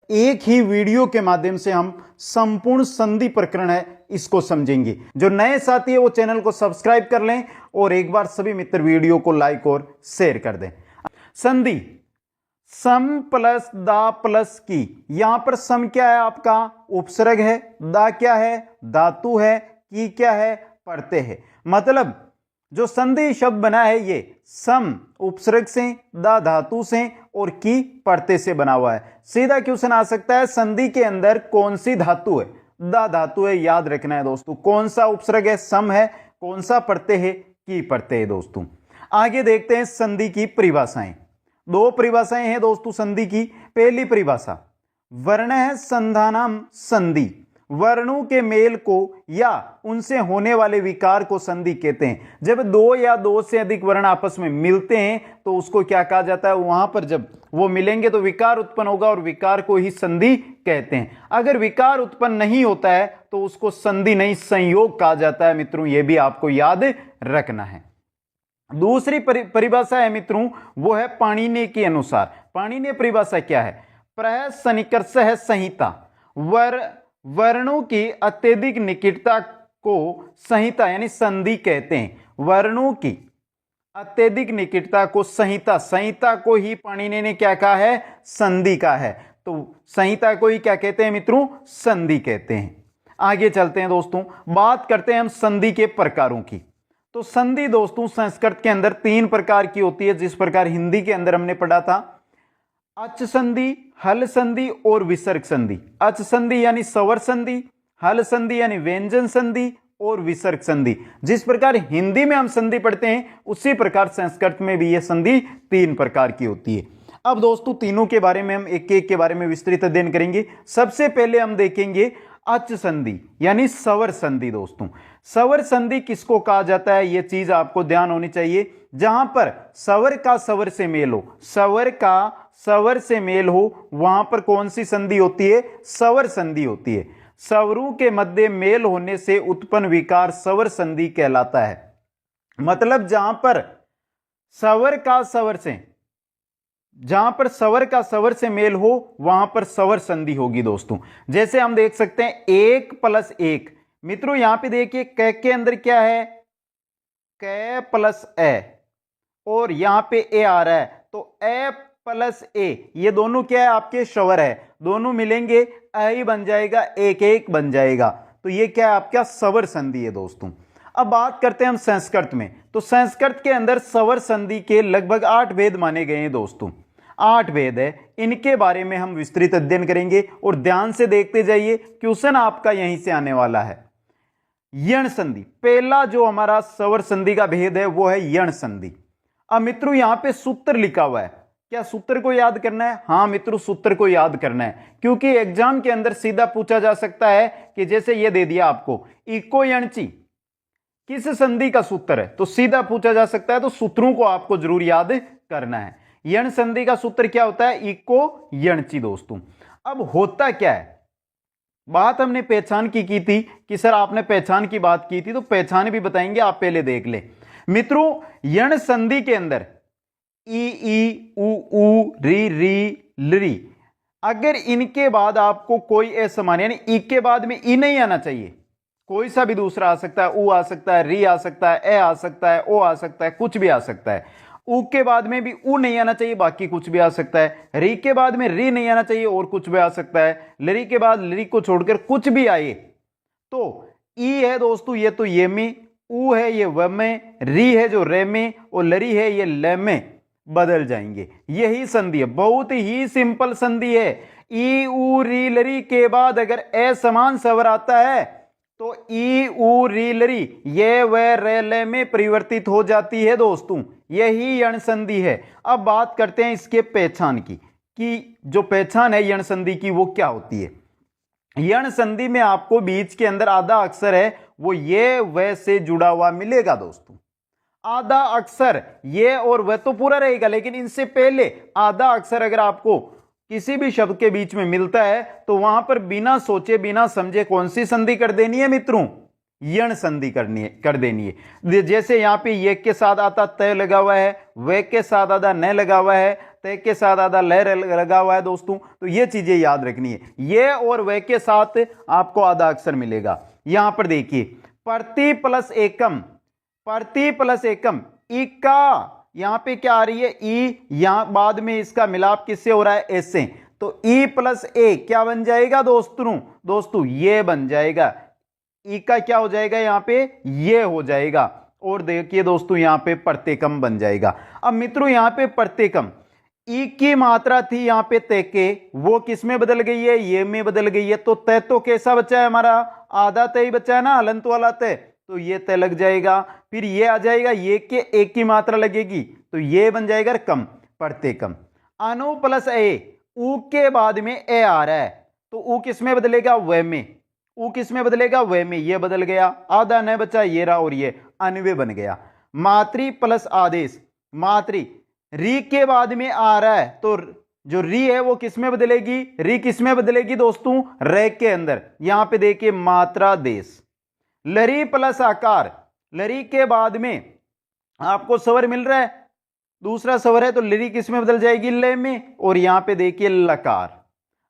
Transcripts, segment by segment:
एक ही वीडियो के माध्यम से हम संपूर्ण संधि प्रकरण है इसको समझेंगे। जो नए साथी है वो चैनल को सब्सक्राइब कर लें और एक बार सभी मित्र वीडियो को लाइक और शेयर कर दें। संधि सम प्लस दा प्लस की, यहां पर सम क्या है आपका उपसर्ग है, दा क्या है धातु है, की क्या है प्रत्यय है। मतलब जो संधि शब्द बना है ये सम उपसर्ग से, दा धातु से और की प्रत्यय से बना हुआ है। सीधा क्वेश्चन आ सकता है संधि के अंदर कौन सी धातु है, दा धातु है, याद रखना है दोस्तों। कौन सा उपसर्ग है सम है, कौन सा प्रत्यय है की प्रत्यय है दोस्तों। आगे देखते हैं संधि की परिभाषाएं। दो परिभाषाएं हैं दोस्तों संधि की। पहली परिभाषा वर्ण संधानम संधि, वर्णों के मेल को या उनसे होने वाले विकार को संधि कहते हैं। जब दो या दो से अधिक वर्ण आपस में मिलते हैं तो उसको क्या कहा जाता है, वहां पर जब वो मिलेंगे तो विकार उत्पन्न होगा और विकार को ही संधि कहते हैं। अगर विकार उत्पन्न नहीं होता है तो उसको संधि नहीं संयोग कहा जाता है मित्रों, यह भी आपको याद रखना है। दूसरी परिभाषा है मित्रों वो है पाणिनि के अनुसार। पाणिनि परिभाषा क्या है, प्रह सन्निकर्ष है संहिता, वर्णों की अत्यधिक निकटता को संहिता यानी संधि कहते हैं। वर्णों की अत्यधिक निकटता को संहिता, संहिता को ही पाणिनि ने क्या कहा है संधि का है, तो संहिता को ही क्या कहते हैं मित्रों संधि कहते हैं। आगे चलते हैं दोस्तों, बात करते हैं हम संधि के प्रकारों की। तो संधि दोस्तों संस्कृत के अंदर तीन प्रकार की होती है, जिस प्रकार हिंदी के अंदर हमने पढ़ा था अच संधि, हल संधि और विसर्ग संधि। अच संधि यानी स्वर संधि, हल संधि यानी व्यंजन संधि और विसर्ग संधि। जिस प्रकार हिंदी में हम संधि पढ़ते हैं उसी प्रकार संस्कृत में भी यह संधि तीन प्रकार की होती है। अब दोस्तों तीनों के बारे में हम एक एक के बारे में विस्तृत अध्ययन करेंगे। सबसे पहले हम देखेंगे अच संधि यानी स्वर संधि। दोस्तों स्वर संधि किसको कहा जाता है, यह चीज आपको ध्यान होनी चाहिए। जहां पर स्वर का स्वर से मेल हो, स्वर का स्वर से मेल हो, वहां पर कौन सी संधि होती है, स्वर संधि होती है। स्वरों के मध्य मेल होने से उत्पन्न विकार स्वर संधि कहलाता है। मतलब जहां पर स्वर का स्वर से, जहां पर स्वर का स्वर से मेल हो वहां पर स्वर संधि होगी दोस्तों। जैसे हम देख सकते हैं एक प्लस एक, मित्रों यहां पे देखिए क के अंदर क्या है क प्लस ए और यहां पे ए आ रहा है, तो ए प्लस ए ये दोनों क्या है आपके स्वर है, दोनों मिलेंगे ए बन जाएगा, एक एक बन जाएगा, तो ये क्या है आपका स्वर संधि है दोस्तों। अब बात करते हैं हम संस्कृत में। तो संस्कृत के अंदर स्वर संधि के लगभग 8 भेद माने गए हैं दोस्तों। 8 भेद है, इनके बारे में हम विस्तृत अध्ययन करेंगे और ध्यान से देखते जाइए, क्वेश्चन आपका यहीं से आने वाला है। यण संधि, पहला जो हमारा स्वर संधि का भेद है वो है यण संधि। अब मित्रों यहां पे सूत्र लिखा हुआ है, क्या सूत्र को याद करना है? हाँ मित्रों सूत्र को याद करना है, क्योंकि एग्जाम के अंदर सीधा पूछा जा सकता है कि जैसे ये दे दिया आपको इको यणची किस संधि का सूत्र है, तो सीधा पूछा जा सकता है, तो सूत्रों को आपको जरूर याद करना है। यण संधि का सूत्र क्या होता है, इको यणची दोस्तों। अब होता क्या है, बात हमने पहचान की थी कि सर आपने पहचान की बात की थी, तो पहचान भी बताएंगे, आप पहले देख ले। मित्रों यण संधि के अंदर ई उ री री लरी, अगर इनके बाद आपको कोई असमान यानी ई के बाद में ई नहीं आना चाहिए, कोई सा भी दूसरा आ सकता है, ऊ आ सकता है, री आ सकता है, ए आ सकता है, ओ आ सकता है, कुछ भी आ सकता है। ऊ के बाद में भी ऊ नहीं आना चाहिए, बाकी कुछ भी आ सकता है। री के बाद में री नहीं आना चाहिए और कुछ भी आ सकता है। लरी के बाद लरी को छोड़कर कुछ भी आए तो ई है दोस्तों ये तो ये में, ऊ है ये व में, री है जो रे में और लरी है ये ल में बदल जाएंगे। यही संधि है, बहुत ही सिंपल संधि है। ई ऊ री लरी के बाद अगर असमान स्वर आता है तो ई ऊ री लरी ये व रे ले में परिवर्तित हो जाती है दोस्तों, यही यण संधि है। अब बात करते हैं इसके पहचान की, कि जो पहचान है यण संधि की वो क्या होती है। यण संधि में आपको बीच के अंदर आधा अक्षर है वो ये व से जुड़ा हुआ मिलेगा दोस्तों। आधा अक्षर ये और वह तो पूरा रहेगा, लेकिन इनसे पहले आधा अक्षर अगर आपको किसी भी शब्द के बीच में मिलता है तो वहां पर बिना सोचे बिना समझे कौन सी संधि कर देनी है मित्रों, यण संधि कर देनी है। जैसे यहां पे ये के साथ आता तय लगा हुआ है, वे के साथ आधा न लगा हुआ है, ते के साथ आधा लय लगा हुआ है दोस्तों, तो ये चीजें याद रखनी है। ये और वह के साथ आपको आधा अक्षर मिलेगा। यहां पर देखिए प्रति प्लस एकम, प्रति प्लस एकम, इका यहां पे क्या आ रही है ई, यहां बाद में इसका मिलाप किससे हो रहा है एस से, तो ई प्लस ए क्या बन जाएगा दोस्तों ये बन जाएगा। ई का क्या हो जाएगा यहां पे ये हो जाएगा। और देखिए दोस्तों यहां पे प्रत्येकम बन जाएगा। अब मित्रों यहां पे प्रत्येकम ई की मात्रा थी यहां पे ते के, वो किस में बदल गई है ये में बदल गई है। तो तय तो कैसा बचा है हमारा आधा तय बचा है ना, हलंत वाला तय, तो ये तय लग जाएगा। फिर ये आ जाएगा ये के एक की मात्रा लगेगी तो ये बन जाएगा कम, प्रत्येकम। अनु प्लस ए, ऊ के बाद में ए आ रहा है तो ऊ किस में बदलेगा व में, ऊ किस में बदलेगा व में, ये बदल गया। आधा न बचा ये रहा और ये अन्वय बन गया। मातृ प्लस आदेश, मातृ री के बाद में आ रहा है तो जो री है वो किस में बदलेगी, री किस में बदलेगी दोस्तों रे के अंदर। यहां पे देखिए मात्रा देश। लरी प्लस आकार, लरी के बाद में आपको स्वर मिल रहा है, दूसरा स्वर है तो लरी किस में बदल जाएगी लय में। और यहां पे देखिए लकार।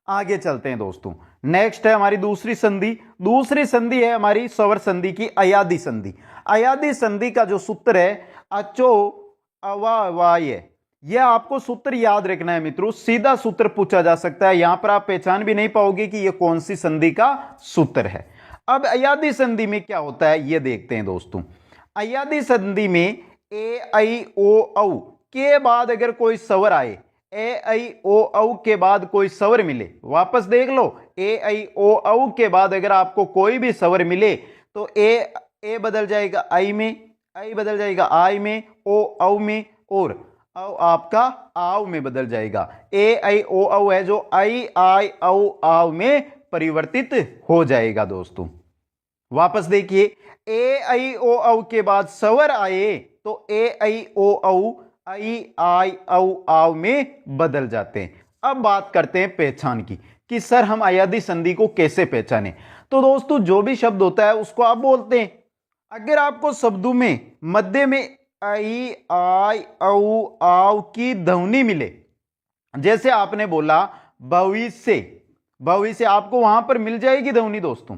आगे चलते हैं दोस्तों, नेक्स्ट है हमारी दूसरी संधि। दूसरी संधि है हमारी स्वर संधि की अयादी संधि। अयादी संधि का जो सूत्र है अचो अवाय, यह आपको सूत्र याद रखना है मित्रों, सीधा सूत्र पूछा जा सकता है। यहां पर आप पहचान भी नहीं पाओगे कि यह कौन सी संधि का सूत्र है। अब अयादी संधि में क्या होता है ये देखते हैं दोस्तों। अयादी संधि में ए आई ओ औ के बाद अगर कोई स्वर आए, ए आई ओ औ के बाद कोई स्वर मिले, वापस देख लो, ए आई ओ औ के बाद अगर आपको कोई भी स्वर मिले तो ए बदल जाएगा आई में, आई बदल जाएगा आई में, ओ औ में, और औ आपका आव में बदल जाएगा। ए आई ओ औ है जो आई आई औ आव में परिवर्तित हो जाएगा दोस्तों। वापस देखिए ए आई ओ औ के बाद स्वर आए तो ए आई ओ औ आई आई औ आव में बदल जाते हैं। अब बात करते हैं पहचान की कि सर हम अयादी संधि को कैसे पहचाने। तो दोस्तों जो भी शब्द होता है उसको आप बोलते हैं। अगर आपको शब्दों में मध्य में आई आई औ आव की ध्वनि मिले, जैसे आपने बोला भविष्य, भविष्य आपको वहां पर मिल जाएगी ध्वनि दोस्तों,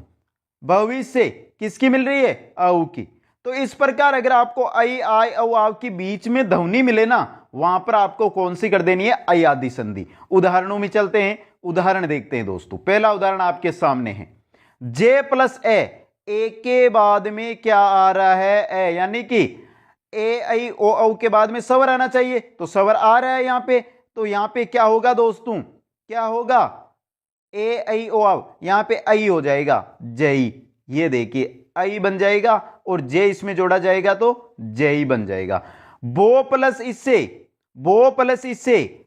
भविष्य किसकी मिल रही है औ की। तो इस प्रकार अगर आपको आई आई औ आव की बीच में ध्वनि मिले ना, वहां पर आपको कौन सी कर देनी है अयादी संधि। उदाहरणों में चलते हैं, उदाहरण देखते हैं दोस्तों। पहला उदाहरण आपके सामने है जे प्लस ए के बाद में क्या आ रहा है ए, यानी कि ए आई ओ औ के बाद में स्वर आना चाहिए तो स्वर आ रहा है यहां पे, तो यहां पे क्या होगा दोस्तों, क्या होगा ए आई ओ आव, यहां पे आई हो जाएगा जई, ये देखिए आई बन जाएगा और जे इसमें जोड़ा जाएगा तो जई बन जाएगा। बो प्लस इससे, बो प्लस इससे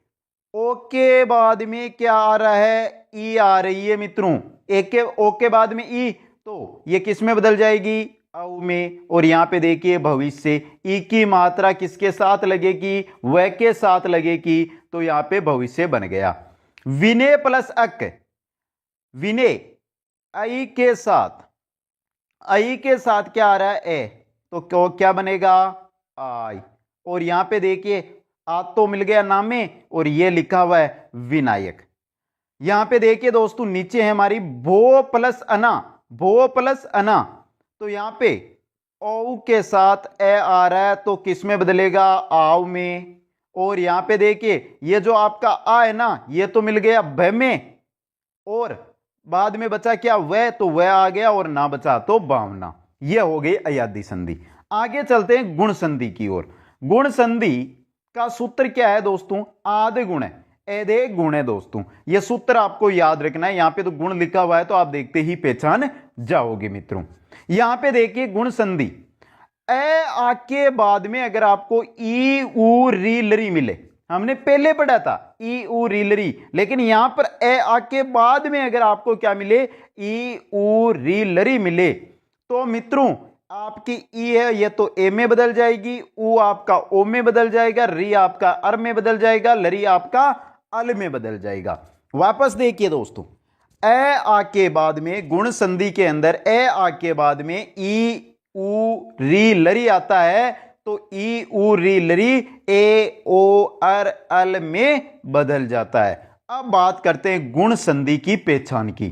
ओ के बाद में क्या आ रहा है ई आ रही है मित्रों, एक के ओ के बाद में ई, तो ये किस में बदल जाएगी औ में। और यहां पे देखिए भविष्य, ई की मात्रा किसके साथ लगेगी वह के साथ लगेगी, तो यहां पे भविष्य बन गया। विनय प्लस अक, विनय आई के साथ, आई के साथ क्या आ रहा है ए, तो क्या बनेगा आई। और यहां पे देखिए आ तो मिल गया नाम में और ये लिखा हुआ है विनायक। यहां पे देखिए दोस्तों नीचे है हमारी भो प्लस अना, भो प्लस अना, तो यहां पे औ के साथ ए आ रहा है तो किस में बदलेगा आव में। और यहां पे देखिए ये जो आपका आ है ना ये तो मिल गया भ में, और बाद में बचा क्या वह, तो वह आ गया और ना बचा तो भावना। यह हो गई अयादी संधि। आगे चलते हैं गुण संधि की ओर। गुण संधि का सूत्र क्या है दोस्तों, आदि गुण है एदे गुण है दोस्तों। यह सूत्र आपको याद रखना है, यहां पे तो गुण लिखा हुआ है तो आप देखते ही पहचान जाओगे मित्रों। यहां पे देखिए गुण संधि ए आके बाद में अगर आपको ई उ री लरी मिले, हमने पहले पढ़ा था ई उ री लरी, लेकिन यहां पर ए आके बाद में अगर आपको क्या मिले ई उ री लरी मिले, तो मित्रों आपकी ई है ये तो ए में बदल जाएगी, उ आपका ओ में बदल जाएगा, री आपका अर में बदल जाएगा, लरी आपका अल में बदल जाएगा। वापस देखिए दोस्तों ए आ के बाद में गुण संधि के अंदर ए आ के बाद में ई उ री लरी आता है तो ई उ री लरी ए ओ अर अल में बदल जाता है। अब बात करते हैं गुण संधि की पहचान की।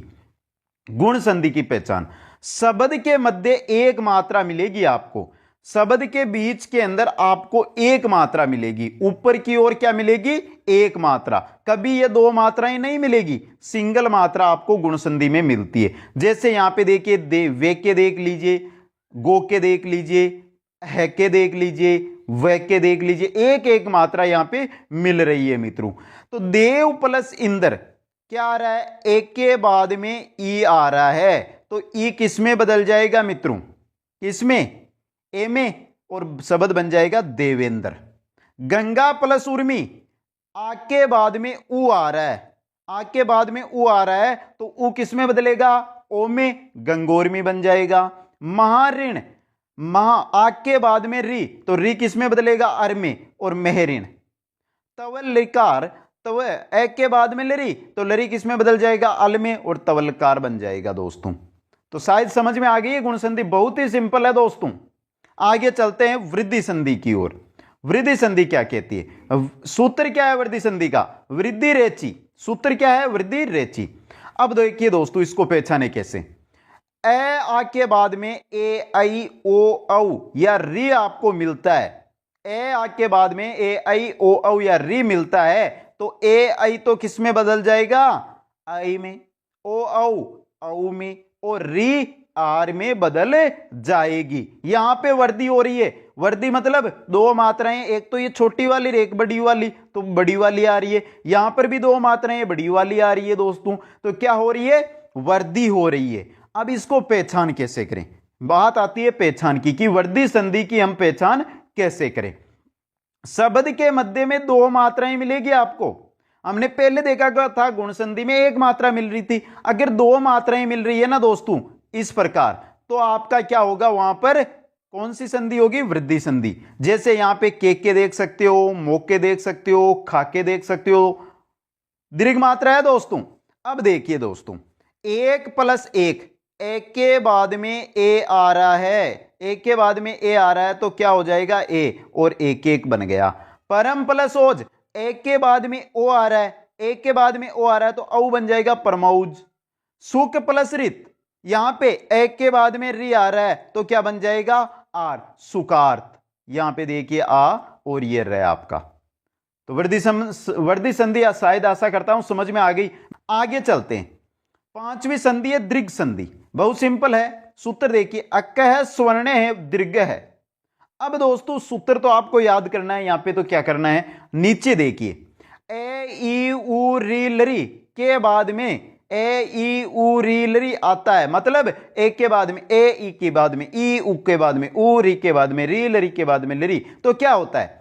गुण संधि की पहचान, शब्द के मध्य एक मात्रा मिलेगी आपको, शब्द के बीच के अंदर आपको एक मात्रा मिलेगी, ऊपर की ओर क्या मिलेगी, एक मात्रा। कभी ये दो मात्राएं नहीं मिलेगी, सिंगल मात्रा आपको गुण संधि में मिलती है। जैसे यहां पे देखिए, वे के देख लीजिए, गो के देख लीजिए, है के देख लीजिए, वह के देख लीजिए, एक एक मात्रा यहां पे मिल रही है मित्रों। तो देव प्लस इंदर क्या आ रहा है, एक के बाद में ई आ रहा है, तो ई किस में बदल जाएगा मित्रों, किसमें, ए में, और शब्द बन जाएगा देवेंद्र। गंगा प्लस उर्मी, आ के बाद में ऊ आ रहा है, आ के बाद में ऊ आ रहा है, तो ऊ किस में बदलेगा, ओ में, गंगोर्मी बन जाएगा। महाऋण, महा आ के बाद में री, तो री किस में बदलेगा, अर में, और मेहऋण। तवल्लिकार, तो ए के बाद में लरी, तो लरी किस में बदल जाएगा, अल में, और तवल्लकार बन जाएगा दोस्तों। तो शायद समझ में आ गई है गुण संधि, बहुत ही सिंपल है दोस्तों। आगे चलते हैं वृद्धि संधि की ओर। वृद्धि संधि क्या कहती है, सूत्र क्या है वृद्धि संधि का, वृद्धि रेची, सूत्र क्या है, वृद्धि रेची। अब देखिए दोस्तों, इसको पहचाने कैसे, ए आ के बाद में ए आई ओ औ या री आपको मिलता है, ए आ के बाद में ए आई ओ औ या री मिलता है, तो ए आई तो किस में बदल जाएगा, आई में, ओ औ में, और री आर में बदल जाएगी। यहां पे वर्दी हो रही है, वर्दी मतलब दो मात्राएं, एक तो ये छोटी वाली, एक बड़ी वाली, तो बड़ी वाली आ रही है। यहां पर भी दो मात्राएं, बड़ी वाली आ रही है दोस्तों, तो क्या हो रही है, वर्दी हो रही है। अब इसको पहचान कैसे करें, बात आती है पहचान की, कि वर्दी संधि की हम पहचान कैसे करें। शब्द के मध्य में दो मात्राएं मिलेगी आपको, हमने पहले देखा था गुण संधि में एक मात्रा मिल रही थी। अगर दो मात्राएं मिल रही है ना दोस्तों इस प्रकार, तो आपका क्या होगा, वहां पर कौन सी संधि होगी, वृद्धि संधि। जैसे यहां पे के देख सकते हो, मोके देख सकते हो, खाके देख सकते हो, दीर्घ मात्रा है दोस्तों। अब देखिए दोस्तों, एक प्लस एक के बाद में ए आ रहा है, एक के बाद में ए आ रहा है, तो क्या हो जाएगा, ए, और एक एक बन गया। परम प्लस ओज, एक के बाद में ओ आ रहा है, एक के बाद में ओ आ रहा है, तो औ बन जाएगा परमौज। सुक प्लस रित, यहां पे एक के बाद में री आ रहा है, तो क्या बन जाएगा, आर, सुकार्त। यहां पे देखिए आ और ये रहे आपका। तो वर्दी संधि शायद आशा करता हूं समझ में आ गई। आगे चलते हैं, पांचवी संधि है दीर्घ संधि। बहुत सिंपल है, सूत्र देखिए, अक है, स्वर्ण है, दीर्घ है। अब दोस्तों सूत्र तो आपको याद करना है, यहां पे तो क्या करना है, नीचे देखिए, ए ई उ री लरी के बाद में ए ई उ री लरी आता है, मतलब एक के बाद में ए, ई के बाद में ई, उ के बाद में उ, री के बाद में री, लरी के बाद में लरी, तो क्या होता है,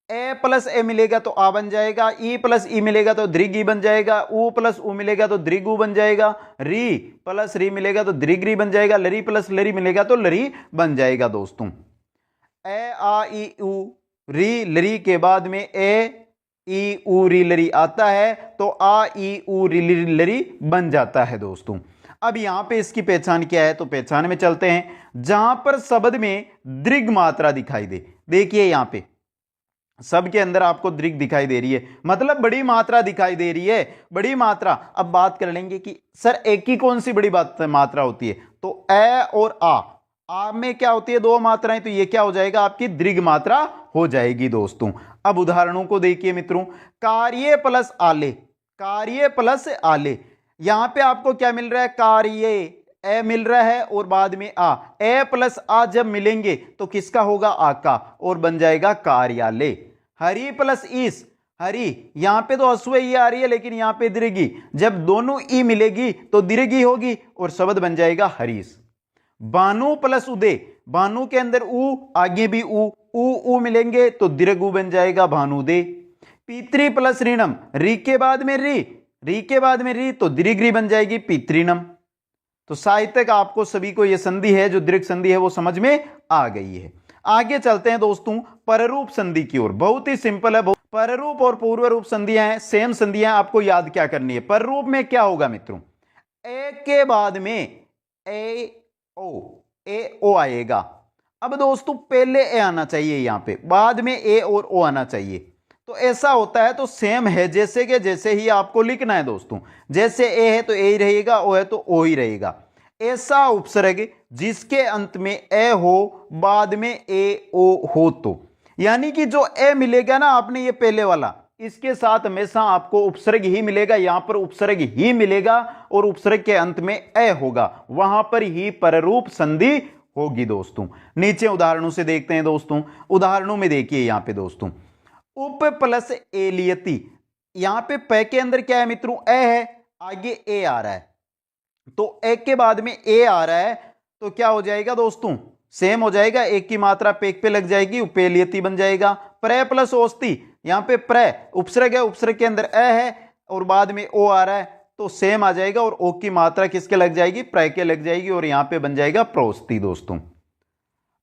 ए प्लस ए मिलेगा तो आ बन जाएगा, ई प्लस ई मिलेगा तो दीर्घ ई बन जाएगा, उ प्लस उ मिलेगा तो दीर्घ उ बन जाएगा, री प्लस री मिलेगा तो दीर्घ री बन जाएगा, लरी प्लस लरी मिलेगा तो लरी बन जाएगा दोस्तों। ए आ ई उ री लरी के बाद में ए ई उ री लरी आता है, तो आ ई उ री लरी बन जाता है दोस्तों। अब यहां पे इसकी पहचान क्या है, तो पहचान में चलते हैं, जहां पर शब्द में दीर्घ मात्रा दिखाई दे। देखिए यहां पे सब के अंदर आपको दीर्घ दिखाई दे रही है, मतलब बड़ी मात्रा दिखाई दे रही है, बड़ी मात्रा। अब बात कर लेंगे कि सर एक की कौन सी बड़ी मात्रा होती है, तो ए और आ में क्या होती है, दो मात्राएं, तो ये क्या हो जाएगा, आपकी दीर्घ मात्रा हो जाएगी दोस्तों। अब उदाहरणों को देखिए मित्रों, कार्य प्लस आले, कार्य प्लस आले, यहां पे आपको क्या मिल रहा है, कार्य ए मिल रहा है और बाद में आ, ए प्लस आ जब मिलेंगे तो किसका होगा, आ का, और बन जाएगा कार्यालय। हरि प्लस ईस, हरि यहां पे तो अश्व ई आ रही है, लेकिन यहां पे दीर्घी, जब दोनों ई मिलेगी तो दीर्घी होगी और शब्द बन जाएगा हरीश। बानु प्लस उदय, बानु के अंदर उ, आगे भी उ मिलेंगे तो दीर्घ उ बन जाएगा भानुदे। पितृ प्लस ऋणम, री के बाद में री के बाद में री, तो दीर्घ री बन जाएगी पितृणम। तो साहित्य का आपको सभी को यह संधि है जो दीर्घ संधि है वो समझ में आ गई है। आगे चलते हैं दोस्तों पररूप संधि की ओर। बहुत ही सिंपल है, पररूप और पूर्व रूप संधियां हैं, सेम संधियां, आपको याद क्या करनी है। पररूप में क्या होगा मित्रों, ए के बाद में ए ओ आएगा, अब दोस्तों पहले ए आना चाहिए यहां पे, बाद में ए और ओ आना चाहिए। तो ऐसा होता है, तो सेम है जैसे के जैसे ही आपको लिखना है दोस्तों। जैसे ए है तो ए ही रहेगा, ओ है तो ओ ही रहेगा। ऐसा उपसर्ग जिसके अंत में ए हो, बाद में ए ओ हो, तो यानी कि जो ए मिलेगा ना आपने, ये पहले वाला, इसके साथ हमेशा आपको उपसर्ग ही मिलेगा। यहां पर उपसर्ग ही मिलेगा और उपसर्ग के अंत में ए होगा, वहां पर ही पररूप संधि होगी दोस्तों। नीचे उदाहरणों से देखते हैं दोस्तों। उदाहरणों में देखिए यहां पे दोस्तों, उप प्लस एलियति, यहां पे प के अंदर क्या है मित्रों, ए है, आगे ए आ रहा है, तो ए के बाद में ए आ रहा है, तो क्या हो जाएगा दोस्तों, सेम हो जाएगा, एक की मात्रा पेक पे लग जाएगी, उपेलियति बन जाएगा। प्र प्लस ओस्ती, यहां पे प्र उपसर्ग है, उपसर्ग के अंदर ए है और बाद में ओ आ रहा है, तो सेम आ जाएगा और ओ की मात्रा किसके लग जाएगी, प्र के लग जाएगी और यहां पे बन जाएगा प्रोस्ती दोस्तों।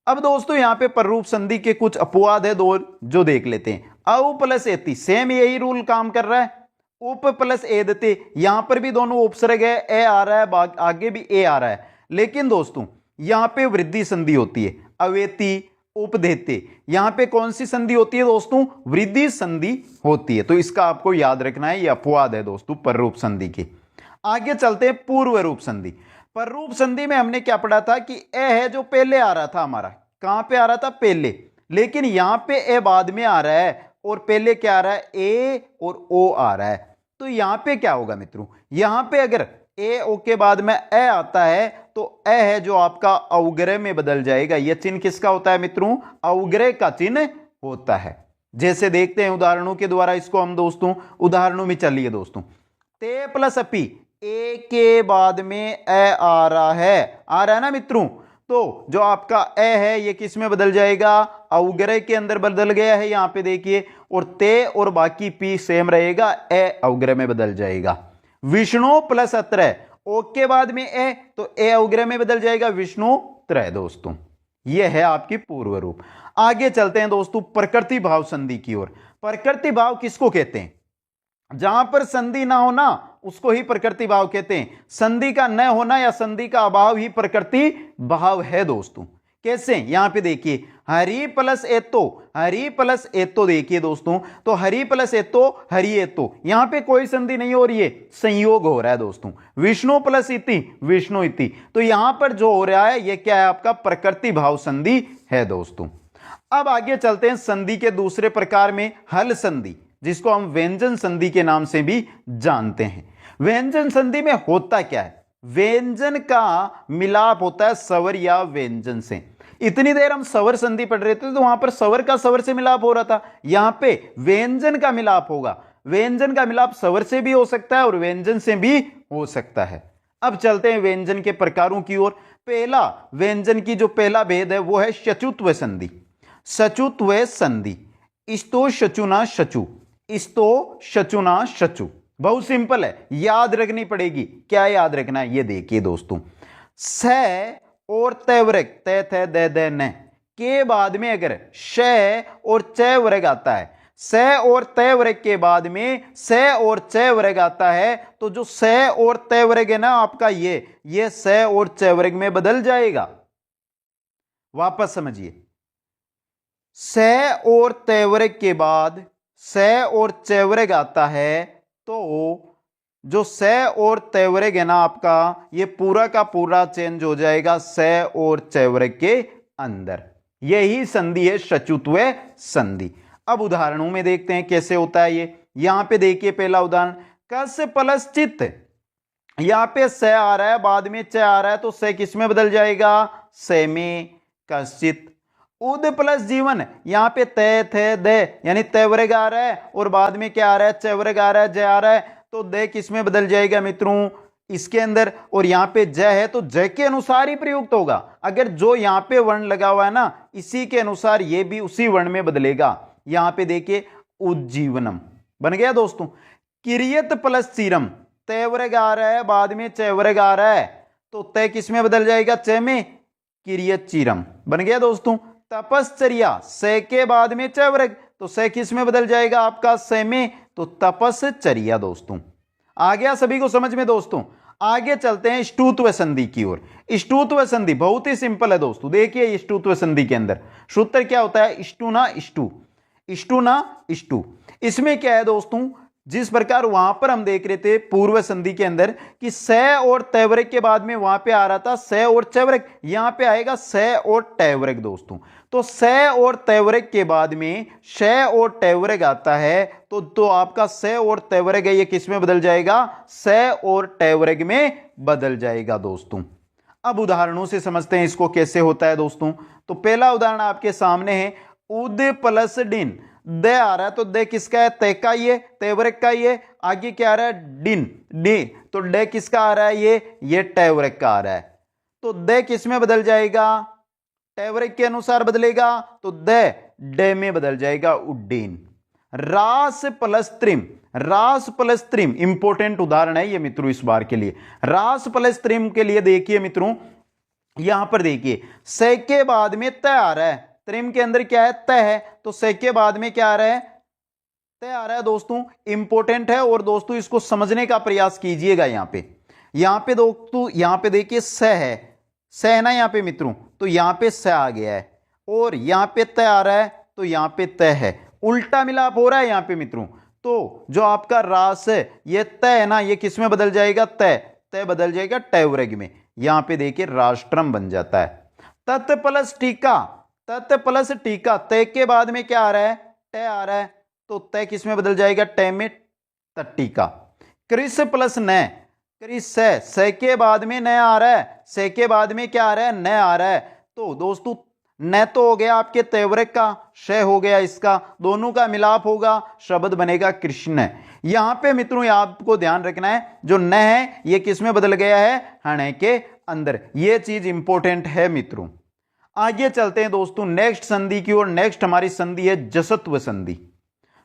अब दोस्तों यहां पे पररूप संधि के कुछ अपवाद है दो, जो देख लेते हैं। औ प्लस एति, सेम यही रूल काम कर रहा है। उप प्लस एदते, यहां पर भी दोनों उपसर्ग है, ए आ रहा है, आगे भी ए आ रहा है, लेकिन दोस्तों यहां पे वृद्धि संधि होती है, अवेति उपदेते। यहां पे कौन सी संधि होती है दोस्तों, वृद्धि संधि होती है। तो इसका आपको याद रखना है, यह अपवाद है दोस्तों पररूप संधि के। आगे चलते हैं पूर्व रूप संधि। पररूप संधि में हमने क्या पढ़ा था कि ए है जो पहले आ रहा था, हमारा कहां पे आ रहा था, पहले, लेकिन यहां पे ए बाद में आ रहा है और पहले क्या आ रहा है, ए और ओ आ रहा है। तो यहां पे क्या होगा मित्रों, यहां पे अगर ए ओ के बाद में ए आता है तो ए है जो आपका अवग्रह में बदल जाएगा। यह चिन्ह किसका होता है मित्रों, अवग्रह का चिन्ह होता है। जैसे देखते हैं उदाहरणों के द्वारा इसको हम दोस्तों। उदाहरणों में चलिए दोस्तों, ते प्लस अपी, ए के बाद में ए आ रहा है ना मित्रों, तो जो आपका ए है ये किस में बदल जाएगा, अवग्रह के अंदर बदल गया है यहां पे देखिए, और ते और बाकी पी सेम रहेगा, ए अवग्रह में बदल जाएगा। विष्णु प्लस अत्रय, ओ के बाद में ए, तो ए अवग्रह में बदल जाएगा, विष्णु त्रय दोस्तों। यह है आपकी पूर्व रूप। आगे चलते हैं दोस्तों प्रकृति भाव संधि की ओर। प्रकृति भाव किसको कहते हैं, जहां पर संधि ना होना उसको ही प्रकृति भाव कहते हैं। संधि का न होना या संधि का अभाव ही प्रकृति भाव है दोस्तों। कैसे, यहां पे देखिए, हरि प्लस एतो, हरि प्लस एतो देखिए दोस्तों, तो हरि प्लस एतो, हरि एतो, यहां पे कोई संधि नहीं हो रही है, संयोग हो रहा है दोस्तों। विष्णु प्लस इति, विष्णु इति, तो यहां पर जो हो रहा है ये क्या है, आपका प्रकृति भाव संधि है दोस्तों। अब आगे चलते हैं संधि के दूसरे प्रकार में, हल संधि, जिसको हम व्यंजन संधि के नाम से भी जानते हैं। व्यंजन संधि में होता क्या है, व्यंजन का मिलाप होता है स्वर या व्यंजन से। इतनी देर हम स्वर संधि पढ़ रहे थे तो वहां पर स्वर का स्वर से मिलाप हो रहा था, यहां पे व्यंजन का मिलाप होगा। व्यंजन का मिलाप स्वर से भी हो सकता है और व्यंजन से भी हो सकता है। अब चलते हैं व्यंजन के प्रकारों की ओर। पहला व्यंजन की जो पहला भेद है वो है शचुत्व संधि। शचुत्व संधि, इस्तो शचुना शचु, इस्तो शचुना शचु, बहुत सिंपल है, याद रखनी पड़ेगी। क्या याद रखना है, ये देखिए दोस्तों, स और तय वर्ग, तय थे दे दे न के बाद में अगर श और च वर्ग आता है, स और तय वर्ग के बाद में स और च वर्ग आता है, तो जो स और तय वर्ग है ना आपका, ये स और च वर्ग में बदल जाएगा। वापस समझिए, स और तय वर्ग के बाद स और च वर्ग आता है, तो जो स और तय वर्ग है ना आपका, ये पूरा का पूरा चेंज हो जाएगा स और च वर्ग के अंदर। यही संधि है शचुत्व संधि। अब उदाहरणों में देखते हैं कैसे होता है ये। यहां पे देखिए पहला उदाहरण, कस प्लस चित्त, यहां पे स आ रहा है, बाद में च आ रहा है, तो स किस में बदल जाएगा, स में, कश्चित। उद प्लस जीवन, यहां पे तय थे दे, यानी तय वर्ग आ रहा है और बाद में क्या आ रहा है, च वर्ग आ रहा है, ज आ रहा है, तो दे किस में बदल जाएगा मित्रों, इसके अंदर। और यहां पे ज है तो ज के अनुसार ही प्रयुक्त होगा। अगर जो यहां पे वर्ण लगा हुआ है ना, इसी के अनुसार ये भी उसी वर्ण में बदलेगा। यहां पे देखिए उज्जीवनम बन गया दोस्तों। किरियत प्लस चीरम, तय वर्ग आ रहा है, बाद में च वर्ग आ रहा है, तो तय किस में बदल जाएगा, च में, किरियत चीरम बन गया दोस्तों। तपश्चर्या, स के बाद में च वर्ग, तो स किस में बदल जाएगा आपका, स में, तो तपश्चर्या दोस्तों। आ गया सभी को समझ में दोस्तों। आगे चलते हैं ष्टुत्व संधि की ओर। ष्टुत्व संधि बहुत ही सिंपल है दोस्तों। देखिए ष्टुत्व संधि के अंदर सूत्र क्या होता है, इष्टु ना इष्टु, इष्टु ना इष्टु। इसमें क्या है दोस्तों, जिस प्रकार वहां पर हम देख रहे थे पूर्व संधि के अंदर कि स और तैवरक के बाद में वहां पे आ रहा था स और चैवरक, यहां पे आएगा स और टैवरक दोस्तों। तो स और तैवरक के बाद में श और टैवरक आता है तो आपका स और तैवरक है ये किस में बदल जाएगा, स और टैवरक में बदल जाएगा दोस्तों। अब उदाहरणों से समझते हैं इसको कैसे होता है दोस्तों। तो पहला उदाहरण आपके सामने है, उद प्लस डिन। द आ रहा है तो द किसका है, तय का ही है, तैवरक का ही है। आगे क्या आ रहा है, डिन, डी, तो ड किसका आ रहा है, ये टैवरक का आ रहा है। तो द किस में बदल जाएगा, टैवरक के अनुसार बदलेगा, तो ड में बदल जाएगा उड्डीन। रास प्लस त्रिम, रास प्लस त्रिम इंपॉर्टेंट उदाहरण है ये मित्रों इस बार के लिए। रास प्लस त्रिम के लिए देखिए मित्रों, यहां पर देखिए से के बाद में त आ रहा है, त्रिम के अंदर क्या है, त है, तो से के बाद में क्या आ रहा है, त आ रहा है दोस्तों। इंपॉर्टेंट है और दोस्तों इसको समझने का प्रयास कीजिएगा। यहां पे दोस्तों यहां पे देखिए स है ना यहां पे मित्रों, तो यहां पे स आ गया है और यहां पे त आ रहा है तो यहां पे त है, उल्टा मिलाप हो रहा है यहां पे मित्रों। तो जो आपका रास है ये त है ना, ये किस में बदल जाएगा, त बदल जाएगा टैवरक में। यहां पे देखिए राष्ट्रम बन जाता है। तत् प्लस टीका, तत् प्लस टीका, तय के बाद में क्या आ रहा है, ट आ रहा है, तो तय किस में बदल जाएगा, ट में, तट्टिका। कृष प्लस न, कृष से के बाद में न आ रहा है, से के बाद में क्या आ रहा है, न आ रहा है। तो दोस्तों न तो हो गया आपके तैवरक का, श हो गया इसका, दोनों का मिलाप होगा, शब्द बनेगा कृष्ण। यहां पे मित्रों आपको ध्यान रखना है, जो न है ये किस में बदल गया है, हण के अंदर। ये चीज इंपॉर्टेंट है मित्रों। आगे चलते हैं दोस्तों नेक्स्ट संधि की ओर। नेक्स्ट हमारी संधि है जसत्व संधि।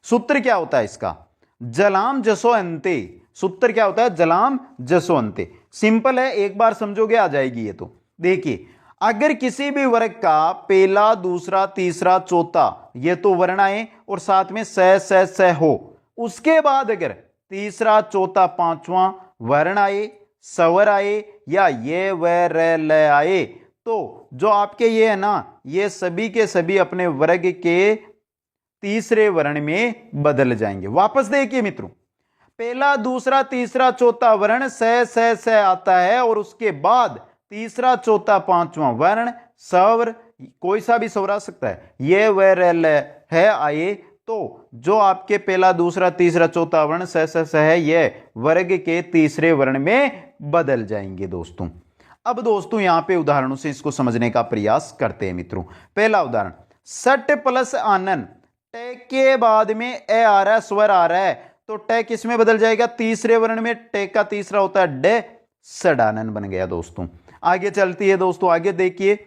सूत्र क्या होता है इसका, जलाम जसो अंते। सूत्र क्या होता है, जलाम जसो अंते। सिंपल है, एक बार समझोगे आ जाएगी ये। तो देखिए अगर किसी भी वर्ग का पहला दूसरा तीसरा चौथा ये तो वर्ण आए और साथ में स हो, उसके बाद अगर तीसरा चौथा पांचवा वर्ण आए, स्वर आए या ये व र ल आए, तो जो आपके ये है ना, ये सभी के सभी अपने वर्ग के तीसरे वर्ण में बदल जाएंगे। वापस देखिए मित्रों, पहला दूसरा तीसरा चौथा वर्ण स आता है और उसके बाद तीसरा चौथा पांचवा वर्ण स्वर, कोई सा भी स्वर आ सकता है, ये व र ल है आए, तो जो आपके पहला दूसरा तीसरा चौथा वर्ण स है ये वर्ग के तीसरे वर्ण में बदल जाएंगे दोस्तों। अब दोस्तों यहां पे उदाहरणों से इसको समझने का प्रयास करते हैं मित्रों। पहला उदाहरण, सट प्लस आनन। ट के बाद में ए आ रहा है, स्वर आ रहा है, तो ट किस में बदल जाएगा, तीसरे वर्ण में। ट का तीसरा होता है ड, सडानन बन गया दोस्तों। आगे चलती है दोस्तों, आगे देखिए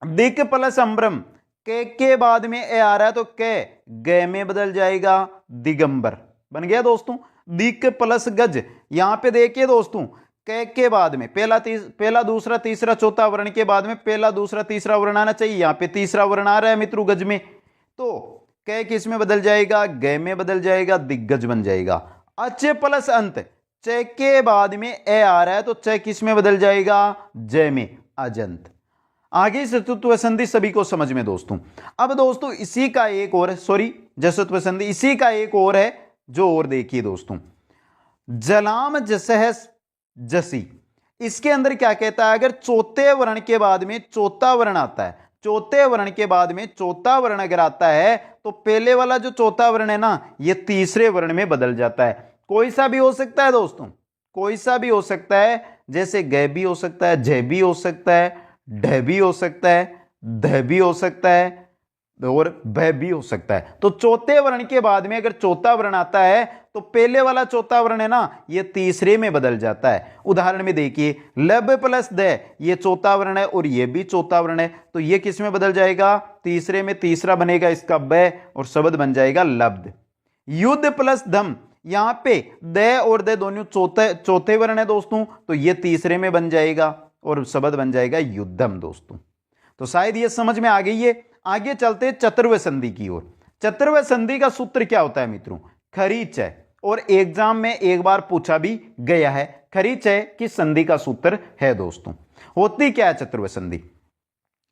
दिक प्लस अम्बरम। के बाद में ए आ रहा है तो क ग में बदल जाएगा, दिगंबर बन गया दोस्तों। दिक प्लस गज, यहां पे देखिए दोस्तों के बाद में पहला दूसरा तीसरा चौथा वर्ण के बाद में पहला दूसरा तीसरा वर्ण आना चाहिए, यहां पे तीसरा वर्ण आ रहा है मित्रों गज में, तो क किस में बदल जाएगा, ग में बदल जाएगा, दिग्गज बन जाएगा। अच प्लस अंत, च के बाद में ए आ रहा है तो च किस में बदल जाएगा, ज में, अजंत। आगे जसत्व संधि सभी को समझ में दोस्तों। अब दोस्तों इसी का एक और, सॉरी जसत्व संधि इसी का एक और है, जो और देखिए दोस्तों, जलाम जसह जसी। इसके अंदर क्या कहता है, अगर चौथे वर्ण के बाद में चौथा वर्ण आता है, चौथे वर्ण के बाद में चौथा वर्ण अगर आता है तो पहले वाला जो चौथा वर्ण है ना, ये तीसरे वर्ण में बदल जाता है। कोई सा भी हो सकता है दोस्तों, कोई सा भी हो सकता है, जैसे ग भी हो सकता है, झ भी हो सकता है, ढ भी हो सकता है, ध भी हो सकता है और भ भी हो सकता है। तो चौथे वर्ण के बाद में अगर चौथा वर्ण आता है तो पहले वाला चौथा वर्ण है ना, ये तीसरे में बदल जाता है। उदाहरण में देखिए लब प्लस द, ये चौथा वर्ण है और ये भी चौथा वर्ण है, तो ये किस में बदल जाएगा, तीसरे में, तीसरा बनेगा इसका ब और शब्द बन जाएगा लब्ध। युद्ध प्लस धम, यहां पे द और द दोनों चौथे वर्ण है दोस्तों, तो ये तीसरे में बन जाएगा और शब्द बन जाएगा युद्धम दोस्तों। तो शायद ये समझ में आ गई है। आगे चलते चतुर्व संधि की ओर। चतुर्व संधि का सूत्र क्या होता है मित्रों, खरीच है, और एग्जाम में एक बार पूछा भी गया है। खरी चय की संधि का सूत्र है दोस्तों। होती क्या है चतुर्वय संधि?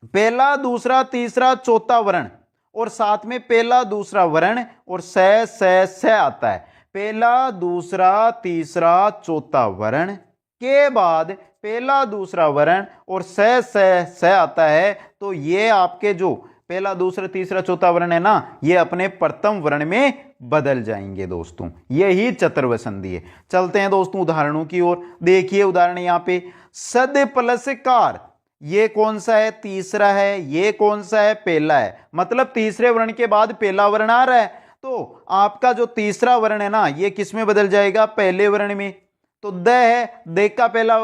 पहला दूसरा तीसरा चौथा वर्ण और साथ में पहला दूसरा वर्ण और स आता है। पहला दूसरा तीसरा चौथा वर्ण के बाद पहला दूसरा वर्ण और स आता है, तो ये आपके जो पहला दूसरा तीसरा चौथा वर्ण है ना, ये अपने प्रथम वर्ण में बदल जाएंगे दोस्तों। यही चतुर्वय संधि है। चलते हैं दोस्तों उदाहरणों की ओर। देखिए उदाहरण यहां पे सद प्लस कार, ये कौन सा है? तीसरा है। ये कौन सा है? पहला है। मतलब तीसरे वर्ण के बाद पहला वर्ण आ रहा है, तो आपका जो तीसरा वर्ण है ना, ये किस में बदल जाएगा? पहले वर्ण में। तो द है, द का पहला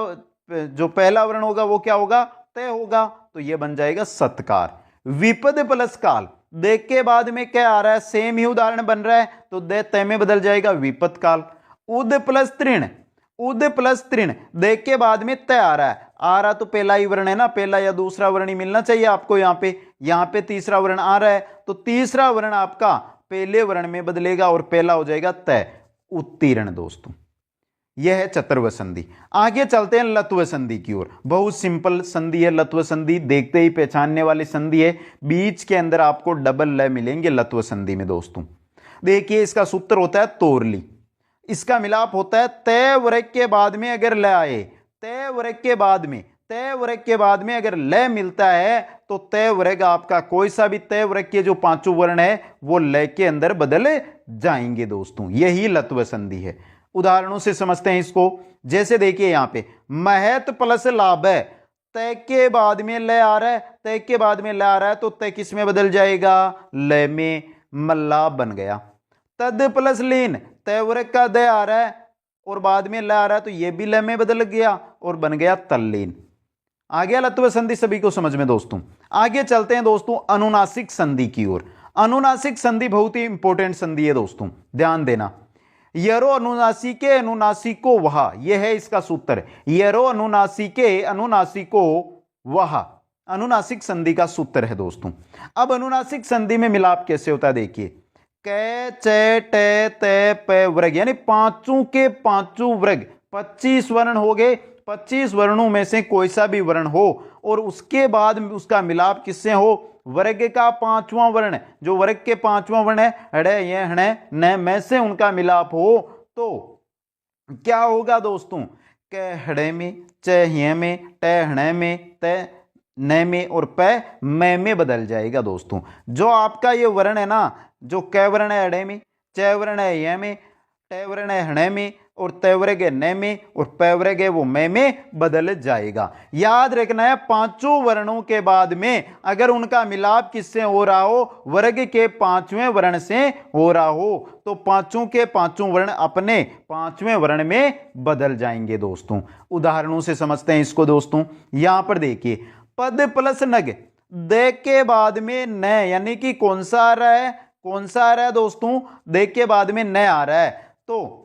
जो पहला वर्ण होगा वो क्या होगा? तय होगा। तो ये बन जाएगा सत्कार। विपद प्लस काल, दे के बाद में क्या आ रहा है? सेम ही उदाहरण बन रहा है, तो दे तय में बदल जाएगा विपद काल। उद प्लस तृण, उद प्लस तृण, दे के बाद में तय आ रहा है। आ रहा तो पहला ही वर्ण है ना, पहला या दूसरा वर्ण ही मिलना चाहिए आपको। यहां पे तीसरा वर्ण आ रहा है, तो तीसरा वर्ण आपका पहले वर्ण में बदलेगा और पहला हो जाएगा तय, उत्तीर्ण दोस्तों। यह है चतुर्वय संधि। आगे चलते हैं लत्व संधि की ओर। बहुत सिंपल संधि है लत्व संधि, देखते ही पहचानने वाली संधि है। बीच के अंदर आपको डबल ल मिलेंगे लत्व संधि में दोस्तों। देखिए इसका सूत्र होता है तोरली। इसका मिलाप होता है तय वर्ग के बाद में अगर ल आए, तय वर्ग के बाद में, तय वर्ग के बाद में अगर ल मिलता है, तो तय वर्ग आपका कोई सा भी तय वर्ग के जो पांचों वर्ण है वो ल के अंदर बदल जाएंगे दोस्तों। यही लत्व संधि है। उदाहरणों से समझते हैं इसको। जैसे देखिए यहां पे महत प्लस लाभ है, तय के बाद में ल आ रहा है, तय के बाद में ल आ रहा है, तो तय किस में बदल जाएगा? ल में, मल्ला बन गया। तद प्लस लीन, तय वर्ग का द आ रहा है और बाद में ल आ रहा है, तो ये भी ल में बदल गया और बन गया तल्लीन। आ गया लत्व संधि सभी को समझ में दोस्तों। आगे चलते हैं दोस्तों अनुनासिक संधि की ओर। अनुनासिक संधि बहुत ही इंपॉर्टेंट संधि है दोस्तों, ध्यान देना। यरो अनुनासी के अनुनासिको वहा, यह है इसका सूत्र। यरो अनुनासी के अनुनासिको वहा, अनुनासिक संधि का सूत्र है दोस्तों। अब अनुनासिक संधि में मिलाप कैसे होता है देखिए। कै चे टे ते पे वर्ग, यानी पांचों के पांचों वर्ग, 25 वर्ण हो गए। 25 वर्णों में से कोई सा भी वर्ण हो और उसके बाद उसका मिलाप किससे हो? वर्ग का पांचवां वर्ण, जो वर्ग के पांचवां वर्ण है हड़े ये हणे न में से उनका मिलाप हो, तो क्या होगा दोस्तों? क हड़े में, च हिय में, ट हणे में, त न में और प में बदल जाएगा दोस्तों। जो आपका ये वर्ण है ना, जो क वर्ण है हड़े में, च वर्ण है हिय में, ट वर्ण है हणे में और त वर्ग है न में और प वर्ग है वो में बदल जाएगा। याद रखना है पांचों वर्णों के बाद में अगर उनका मिलाप किससे हो रहा हो? वर्ग के पांचवें वर्ण से हो रहा हो, तो पांचों के पांचों वर्ण अपने पांचवें वर्ण में बदल जाएंगे दोस्तों। उदाहरणों से समझते हैं इसको दोस्तों। यहां पर देखिए पद प्लस नग, दे के बाद में न, यानी कि कौन सा आ रहा है? कौन सा आ रहा है दोस्तों? दे के बाद में न आ रहा है, तो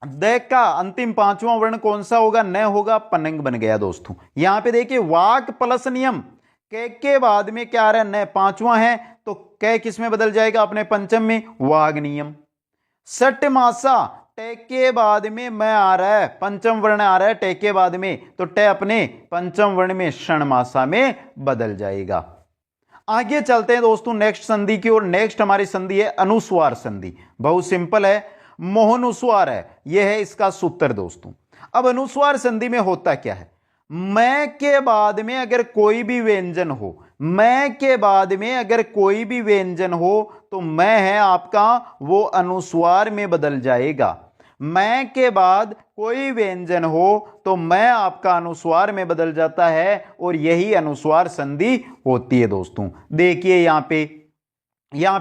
द का अंतिम पांचवां वर्ण कौन सा होगा? न होगा, पनंग बन गया दोस्तों। यहां पे देखिए वाक प्लस नियम, के बाद में क्या आ रहा है? न, पांचवां है, तो क किस में बदल जाएगा? अपने पंचम में, वाग नियम। सट मासा, टे के बाद में मैं आ रहा है, पंचम वर्ण आ रहा है टे के बाद में, तो टे अपने पंचम वर्ण में क्षण मासा में बदल जाएगा। आगे चलते हैं दोस्तों नेक्स्ट संधि की ओर। नेक्स्ट हमारी संधि है अनुस्वार संधि। बहुत सिंपल है, मोहनुस्वार है, यह है इसका सूत्र दोस्तों। अब अनुस्वार संधि में होता क्या है? मैं के बाद में अगर कोई भी व्यंजन हो, मैं के बाद में अगर कोई भी व्यंजन हो, तो मैं है आपका वो अनुस्वार में बदल जाएगा। मैं के बाद कोई व्यंजन हो तो मैं आपका अनुस्वार में बदल जाता है और यही अनुस्वार संधि होती है दोस्तों। देखिए यहां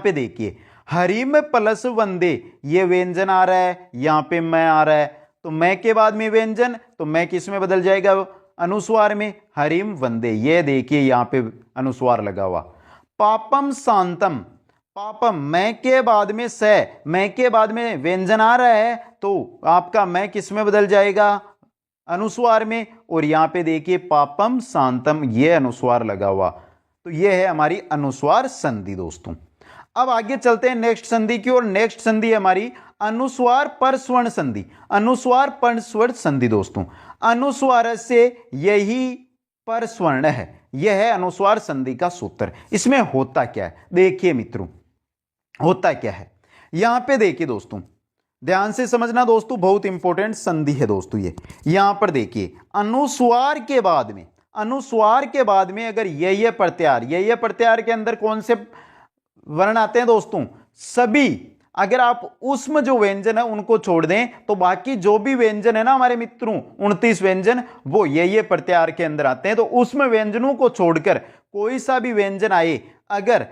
पे देखिए हरिम प्लस वंदे, ये व्यंजन आ रहा है, यहां पे मैं आ रहा है, तो मैं के बाद में व्यंजन, तो मैं किस में बदल जाएगा? अनुस्वार में, हरिम वंदे। ये देखिए यहां पे अनुस्वार लगा हुआ। पापम शांतम, पापम मैं के बाद में स, मैं के बाद में व्यंजन आ रहा है, तो आपका मैं किस में बदल जाएगा? अनुस्वार में। और यहां पे देखिए पापम शांतम, ये अनुस्वार लगा हुआ, तो ये है हमारी अनुस्वार संधि दोस्तों। अब आगे चलते हैं नेक्स्ट संधि की ओर। नेक्स्ट संधि हमारी अनुस्वार पर स्वर्ण संधि। अनुस्वार पर स्वर्ण संधि दोस्तों, अनुस्वार से यही पर स्वर्ण है, यह है अनुस्वार संधि का सूत्र। इसमें होता क्या है देखिए मित्रों, होता क्या है यहां पे देखिए दोस्तों, ध्यान से समझना दोस्तों, बहुत इंपॉर्टेंट संधि है दोस्तों ये। यहां पर देखिए अनुस्वार के बाद में, अनुस्वार के बाद में अगर ये प्रत्याहार, ये प्रत्याहार के अंदर कौन से वर्ण आते हैं दोस्तों, सभी, अगर आप उष्म जो व्यंजन है उनको छोड़ दें तो बाकी जो भी व्यंजन है ना हमारे मित्रों 29 व्यंजन, वो ये प्रत्याहार के अंदर आते हैं। तो उष्म व्यंजनों को छोड़कर कोई सा भी व्यंजन आए अगर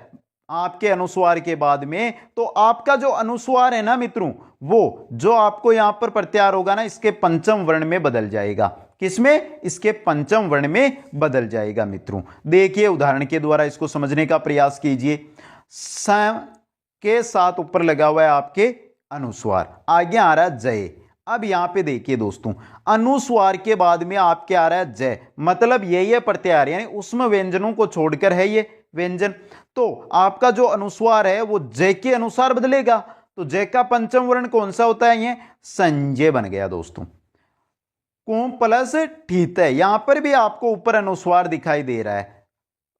आपके अनुस्वार के बाद में, तो आपका जो अनुस्वार है ना मित्रों, वो जो आपको यहां पर प्रत्याहार होगा ना, इसके पंचम वर्ण में बदल जाएगा। किसमें? इसके पंचम वर्ण में बदल जाएगा मित्रों। देखिए उदाहरण के द्वारा इसको समझने का प्रयास कीजिए। स के साथ ऊपर लगा हुआ है आपके अनुस्वार, आगे आ रहा है जय। अब यहां पे देखिए दोस्तों, अनुस्वार के बाद में आपके आ रहा है जय, मतलब ये प्रत्याहार यानी उष्म व्यंजनों को छोड़कर है ये व्यंजन। तो आपका जो अनुस्वार है वो जय के अनुसार बदलेगा। तो जय का पंचम वर्ण कौन सा होता है? ये संजय बन गया दोस्तों। कुम प्लस ठीक है, यहां पर भी आपको ऊपर अनुस्वार दिखाई दे रहा है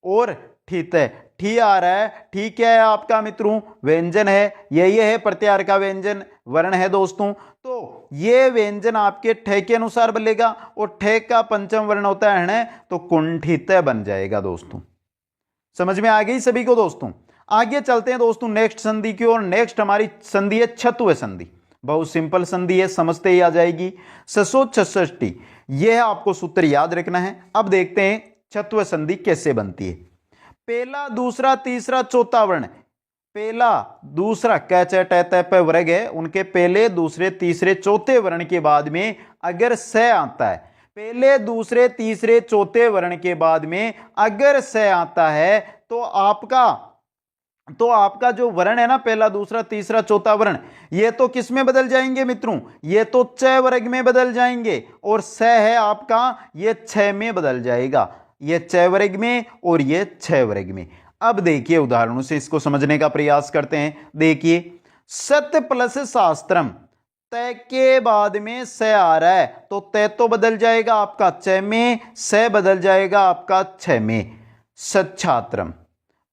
और ठीक है, ठी आ रहा है। ठीक है आपका मित्रों व्यंजन है, यही है प्रत्याहार का व्यंजन वर्ण है दोस्तों। तो ये व्यंजन आपके ठे के अनुसार बदलेगा और ठे का पंचम वर्ण होता है हण, तो कुंठित बन जाएगा दोस्तों। समझ में आ गई सभी को दोस्तों? आगे चलते हैं दोस्तों नेक्स्ट संधि की ओर। नेक्स्ट हमारी संधि है छत्व संधि। बहुत सिंपल संधि है, समझते ही आ जाएगी। ससोच्छष्टि, यह आपको सूत्र याद रखना है। अब देखते हैं छत्व संधि कैसे बनती है। पहला दूसरा तीसरा चौथा वर्ण, पहला दूसरा क च ट त प वर्ग है, उनके पहले दूसरे तीसरे चौथे वर्ण के बाद में अगर स आता है, पहले दूसरे तीसरे चौथे वर्ण के बाद में अगर स आता है तो आपका जो वर्ण है ना, पहला दूसरा तीसरा चौथा वर्ण, ये तो किस में बदल जाएंगे मित्रों? ये तो च वर्ग में बदल जाएंगे और स है आपका ये छ में बदल जाएगा, ये छ वर्ग में और ये छ वर्ग में। अब देखिए उदाहरणों से इसको समझने का प्रयास करते हैं। देखिए सत्य प्लस शास्त्रम, तय के बाद में स आ रहा है तो तय तो बदल जाएगा आपका च में, स बदल जाएगा आपका छ में। सच्छात्रम,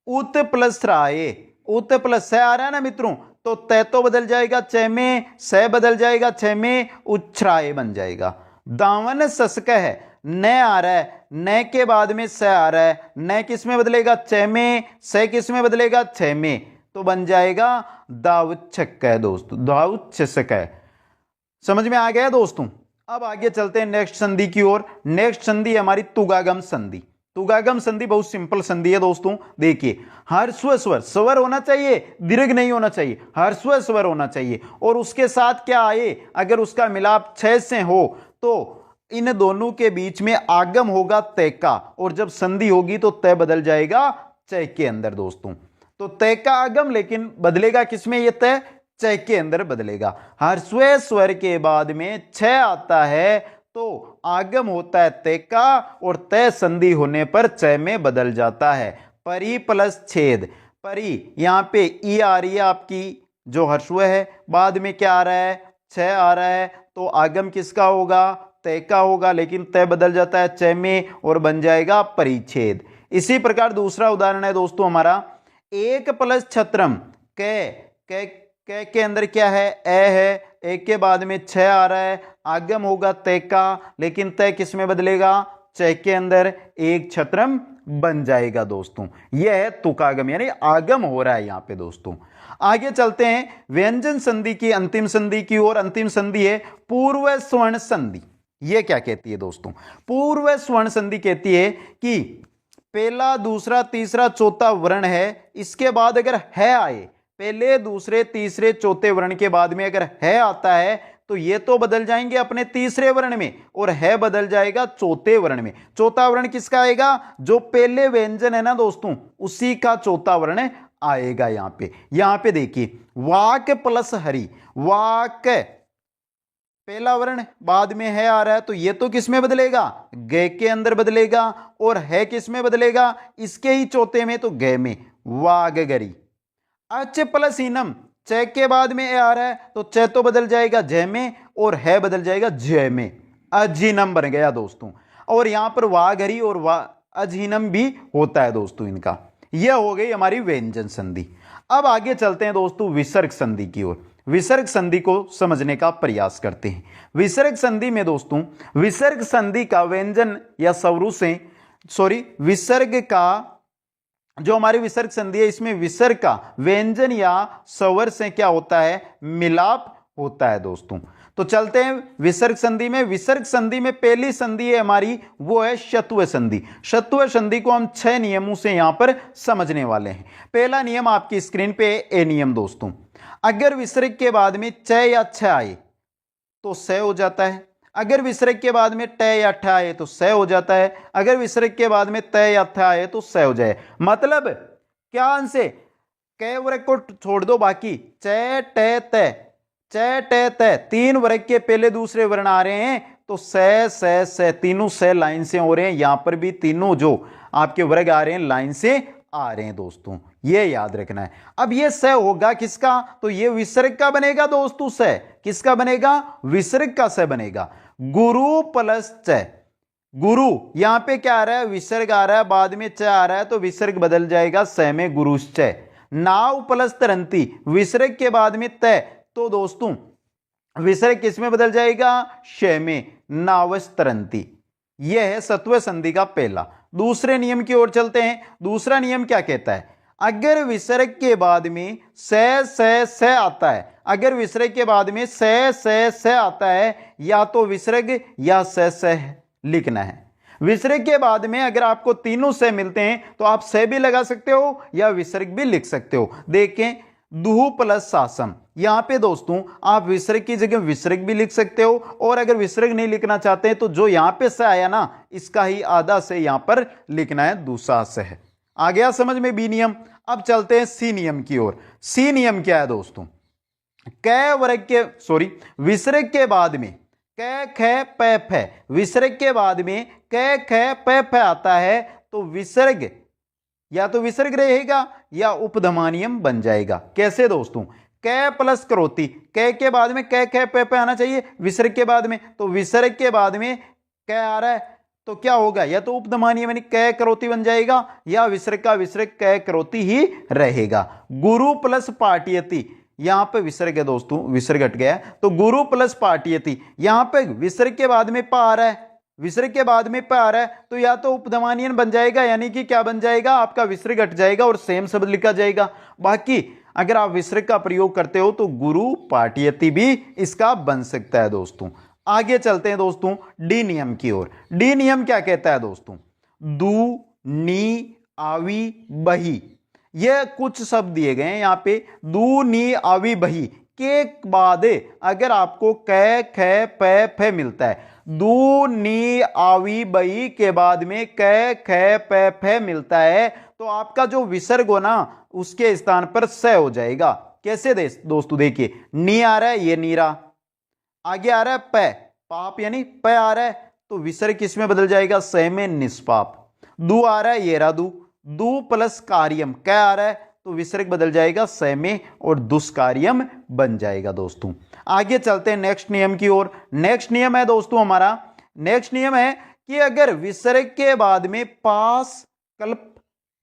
उत प्लस राय, उत प्लस स आ रहा है ना मित्रों, तो तय तो बदल जाएगा च में, स बदल जाएगा छ में, उच्छ्राय बन जाएगा। दावन सस्क है, न आ रहा है, न के बाद में स आ रहा है, न किस में बदलेगा? च में, स किस में बदलेगा? छ में, तो बन जाएगा दाउच्छक है दोस्तों, दाउच्छक है। समझ में आ गया दोस्तों? अब आगे चलते हैं नेक्स्ट संधि की ओर। नेक्स्ट संधि हमारी तुगागम संधि। तुगागम संधि बहुत सिंपल संधि है दोस्तों। देखिए ह्रस्व स्वर, स्वर होना चाहिए, दीर्घ नहीं होना चाहिए, ह्रस्व स्वर होना चाहिए और उसके साथ क्या आए, अगर उसका मिलाप छ से हो तो इन दोनों के बीच में आगम होगा तय का, और जब संधि होगी तो तय बदल जाएगा च के अंदर दोस्तों। तो तय का आगम लेकिन बदलेगा किसमें? ये तय च के अंदर बदलेगा। ह्रस्व स्वर के बाद में छ आता है तो आगम होता है तय का और तय संधि होने पर च में बदल जाता है। परी प्लस छेद, परी यहां पे ई आ रही है आपकी जो ह्रस्व है, बाद में क्या आ रहा है? छ आ रहा है, तो आगम किसका होगा? तय का होगा, लेकिन तय बदल जाता है च में और बन जाएगा परिच्छेद। इसी प्रकार दूसरा उदाहरण है दोस्तों हमारा एक प्लस छत्रम, के अंदर क्या है? ए है, एक के बाद में छ आ रहा है, आगम होगा तय का, लेकिन तय किस में बदलेगा? च के अंदर, एक छत्रम बन जाएगा दोस्तों। यह है तुकागम यानी आगम हो रहा है यहां पे दोस्तों। आगे चलते हैं व्यंजन संधि की अंतिम संधि की ओर। अंतिम संधि है पूर्व स्वर्ण संधि। यह क्या कहती है दोस्तों? पूर्व स्वर्ण संधि कहती है कि पहला दूसरा तीसरा चौथा वर्ण है, इसके बाद अगर है आए, पहले दूसरे तीसरे चौथे वर्ण के बाद में अगर है आता है तो ये तो बदल जाएंगे अपने तीसरे वर्ण में और है बदल जाएगा चौथे वर्ण में। चौथा वर्ण किसका आएगा? जो पहले व्यंजन है ना दोस्तों, उसी का चौथा वर्ण आएगा यहां पे देखिए वाक प्लस हरि, वाक पहला वर्ण बाद में है आ रहा है तो ये तो किस में बदलेगा? ग के अंदर बदलेगा, और है किस में बदलेगा? इसके ही चौथे में, तो ग में, वागगरी। अच प्लस इनम, च के बाद में ए आ रहा है तो च तो बदल जाएगा जय में और है बदल जाएगा जय में, अजीनम बन गया दोस्तों। और यहां पर वाघरी और अजीनम भी होता है दोस्तों इनका। यह हो गई हमारी व्यंजन संधि। अब आगे चलते हैं दोस्तों विसर्ग संधि की ओर। विसर्ग संधि को समझने का प्रयास करते हैं। विसर्ग संधि में दोस्तों विसर्ग संधि का व्यंजन या स्वरू से विसर्ग का जो हमारी विसर्ग संधि है इसमें विसर्ग का व्यंजन या स्वर से क्या होता है, मिलाप होता है दोस्तों। तो चलते हैं विसर्ग संधि में। विसर्ग संधि में पहली संधि है हमारी वो है शत्व संधि। शत्व संधि को हम 6 नियमों से यहां पर समझने वाले हैं। पहला नियम आपकी स्क्रीन पे ए नियम दोस्तों, अगर विसर्ग के बाद में च या छ आए तो स हो जाता है। अगर विसर्ग के बाद में ट या ठ आए तो स हो जाता है। अगर विसर्ग के बाद में त या थ आए तो स हो जाए। मतलब क्या अंश है, क वर्ग को छोड़ दो, बाकी च ट त च ट त 3 वर्ग के पहले दूसरे वर्ण आ रहे हैं तो स तीनों स लाइन से हो रहे हैं। यहां पर भी तीनों जो आपके वर्ग आ रहे हैं लाइन से आ रहे हैं दोस्तों, ये याद रखना है। अब ये स होगा किसका, तो ये विसर्ग का बनेगा दोस्तों। स किसका बनेगा, विसर्ग का स बनेगा। गुरु प्लस च, गुरु यहां पे क्या आ रहा है, विसर्ग आ रहा है, बाद में च आ रहा है तो विसर्ग बदल जाएगा स में गुरुश्च। नाव प्लस तरंती, विसर्ग के बाद में त तो दोस्तों विसर्ग किस में बदल जाएगा, श में, नावस्तरंती। यह है सत्व संधि का पहला। दूसरे नियम की ओर चलते हैं। दूसरा नियम क्या कहता है, अगर विसर्ग के बाद में स आता है, अगर विसर्ग के बाद में स आता है या तो विसर्ग या स लिखना है। विसर्ग के बाद में अगर आपको तीनों से मिलते हैं तो आप से भी लगा सकते हो या विसर्ग भी लिख सकते हो। देखें दुहु प्लस सासम, यहां पे दोस्तों आप विसर्ग की जगह विसर्ग भी लिख सकते हो, और अगर विसर्ग नहीं लिखना चाहते हैं तो जो यहां पे से आया ना इसका ही आधा से यहां पर लिखना है, दूसरा से है। आ गया समझ में बी नियम। अब चलते हैं सी नियम की ओर। सी नियम क्या है दोस्तों, क वर्ग के विसर्ग के बाद में क ख प फ, विसर्ग के बाद में क ख प फ आता है तो विसर्ग या तो विसर्ग रहेगा या उपधमानियम बन जाएगा। कैसे दोस्तों, क प्लस करोती, क के बाद में क ख प फ आना चाहिए विसर्ग के बाद में, तो विसर्ग के बाद में क आ रहा है तो क्या होगा, या तो उपधमानियम यानी क करोती बन जाएगा या विसर्ग का विसर्ग क करोती ही रहेगा। गुरु प्लस पाठयति, यहां पे विसर्ग है दोस्तों, विसर्ग हट गया तो गुरु प्लस पाठयति, यहां पे विसर्ग के बाद में पा आ रहा है, विसर्ग के बाद में प आ रहा है तो या तो उपधमानियन बन जाएगा यानी कि क्या बन जाएगा, आपका विसर्ग हट जाएगा और सेम शब्द लिखा जाएगा। बाकी अगर आप विसर्ग का प्रयोग करते हो तो गुरु पाठयति भी इसका बन सकता है दोस्तों। आगे चलते हैं दोस्तों डी नियम की ओर। डी नियम क्या कहता है दोस्तों, दू नी आवी बही, ये कुछ शब्द दिए गए हैं यहाँ पे, दू नी आवी बही के बाद अगर आपको क ख प फ मिलता है, दू नी आवी बही के बाद में क ख प फ मिलता है तो आपका जो विसर्ग हो ना उसके स्थान पर स हो जाएगा। कैसे दोस्तों, देखिए नी आ रहा है ये नीरा, आगे आ रहा है प, पाप यानी प आ रहा है तो विसर्ग किसमें बदल जाएगा, स में निष्पाप। दू आ रहा है ये रा दू, दू प्लस कार्यम क आ रहा है तो विसर्ग बदल जाएगा स में और दुष्कार्यम बन जाएगा दोस्तों। आगे चलते हैं नेक्स्ट नियम की ओर। नेक्स्ट नियम है दोस्तों हमारा, नेक्स्ट नियम है कि अगर विसर्ग के बाद में पास कल्प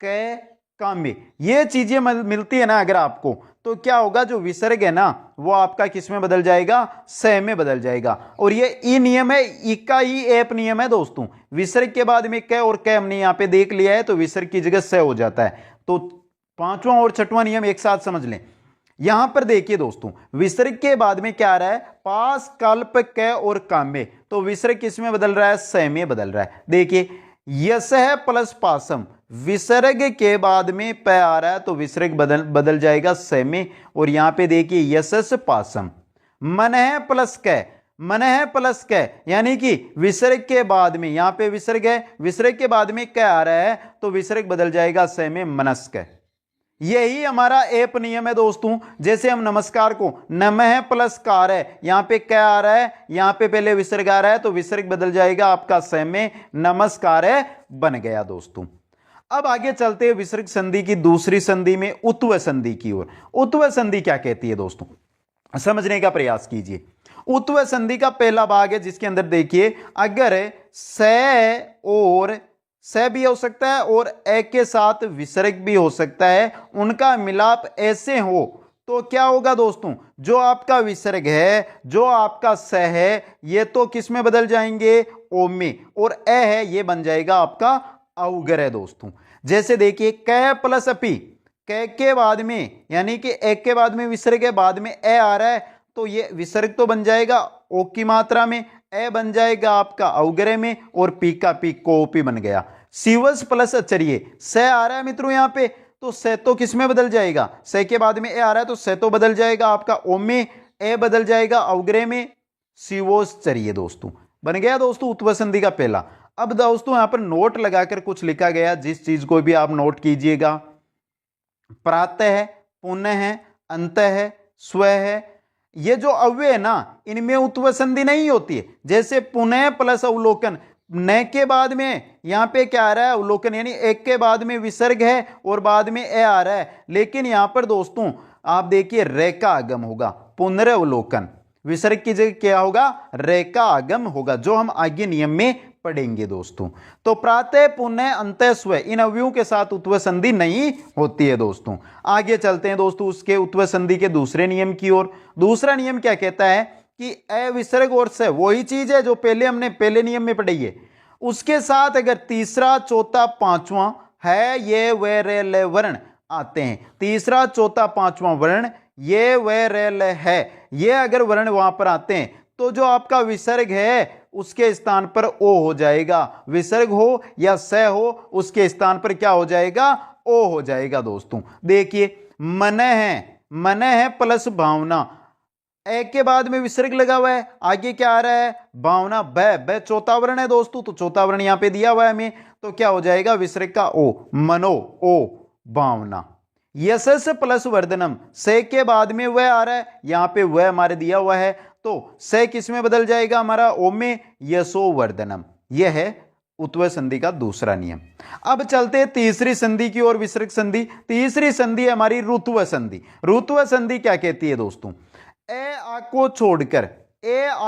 क काम्य ये चीजें मिलती है ना अगर आपको, तो क्या होगा, जो विसर्ग है ना वो आपका किस में बदल जाएगा, स में बदल जाएगा। और ये ई नियम है, ई का ही एप नियम है दोस्तों। विसर्ग के बाद में क और क हमने यहाँ पे देख लिया है तो विसर्ग की जगह स हो जाता है। तो पांचवां और छठवां नियम एक साथ समझ लें। यहां पर देखिए दोस्तों विसर्ग के बाद में क्या आ रहा है, पास कल्प क और काम्य, तो विसर्ग किस में बदल रहा है, स में बदल रहा है। देखिए यशः प्लस पासम, विसर्ग के बाद में प आ रहा है तो विसर्ग बदल जाएगा स में, और यहां पे देखिए यशस पासम। मनः प्लस क, मनः प्लस क यानी कि विसर्ग के बाद में यहां पे विसर्ग है, विसर्ग के बाद में क आ रहा है तो विसर्ग बदल जाएगा स में मनस्क। यही हमारा एप नियम है दोस्तों। जैसे हम नमस्कार को नमः प्लस कार है, यहां पे क्या आ रहा है, यहां पे पहले विसर्ग आ रहा है तो विसर्ग बदल जाएगा आपका स में नमस्कार है बन गया दोस्तों। अब आगे चलते हैं विसर्ग संधि की दूसरी संधि में उत्व संधि की ओर। उत्व संधि क्या कहती है दोस्तों, समझने का प्रयास कीजिए। उत्व संधि का पहला भाग है जिसके अंदर देखिए, अगर से और से भी हो सकता है और ए के साथ विसर्ग भी हो सकता है, उनका मिलाप ऐसे हो तो क्या होगा दोस्तों, जो आपका विसर्ग है, जो आपका स है, ये तो किस में बदल जाएंगे, ओ में, और ए है ये बन जाएगा आपका अवगर है दोस्तों। जैसे देखिए क प्लस अपी, क के बाद में यानी कि एक के बाद में विसर्ग है, बाद में ए आ रहा है, तो ये विसर्ग तो बन जाएगा ओ की मात्रा में, ए बन जाएगा आपका अवगरे में, और पी का पी कोपी बन गया। सिवस प्लस अचरिये, से आ रहा है मित्रों यहां पे, तो से तो किस में बदल जाएगा, से के बाद में ए आ रहा है तो से तो बदल जाएगा आपका ओ में, ए बदल जाएगा अवगरे में, सिवोस चरिये दोस्तों बन गया दोस्तों उत्व संधि का पहला। अब दोस्तों यहां पर नोट लगाकर कुछ लिखा गया, जिस चीज को भी आप नोट कीजिएगा। प्रातः है, पुनः है, अंत है, स्व है, ये जो अव्यय है ना, इनमें उत्व संधि नहीं होती है। जैसे पुनः प्लस अवलोकन, न के बाद में यहां पे क्या आ रहा है, अवलोकन, यानी एक के बाद में विसर्ग है और बाद में ए आ रहा है, लेकिन यहां पर दोस्तों आप देखिए रे का आगम होगा, पुनरावलोकन, विसर्ग की जगह क्या होगा, रे का आगम होगा, जो हम आगे नियम में पढ़ेंगे दोस्तों। तो प्रातः, पुनः, अंतः, स्व, इन अवयवों के साथ उत्व संधि नहीं होती है दोस्तों। आगे चलते हैं दोस्तों उसके उत्व संधि के दूसरे नियम की ओर। दूसरा नियम क्या कहता है कि ए विसर्ग और से वही चीज है जो पहले हमने पहले नियम में पढ़ी है, उसके साथ अगर तीसरा, चौथा, पांचवा है, ये वे रे ले वर्ण आते हैं, तीसरा, चौथा, पांचवा वर्ण ये वे रे ले है, ये अगर वर्ण वहां पर आते हैं तो जो आपका विसर्ग है उसके स्थान पर ओ हो जाएगा, विसर्ग हो या स हो उसके स्थान पर क्या हो जाएगा, ओ हो जाएगा दोस्तों। देखिए मन है प्लस भावना, एक के बाद में विसर्ग लगा हुआ है, आगे क्या आ रहा है, भावना, ब चौथा वर्ण है दोस्तों, तो चौथा वर्ण यहां पे दिया हुआ है हमें, तो क्या हो जाएगा विसर्ग का ओ, मनो, ओ भावना। यशस प्लस वर्धनम, से के बाद में वह आ रहा है, यहां पे वह हमारे दिया हुआ है, तो से किस में बदल जाएगा हमारा, ओ में, यशो वर्धनम। यह है उत्व संधि का दूसरा नियम। अब चलते हैं तीसरी संधि की ओर, विसर्ग संधि। तीसरी संधि है हमारी ऋत्व संधि। ऋत्व संधि क्या कहती है दोस्तों, ए आ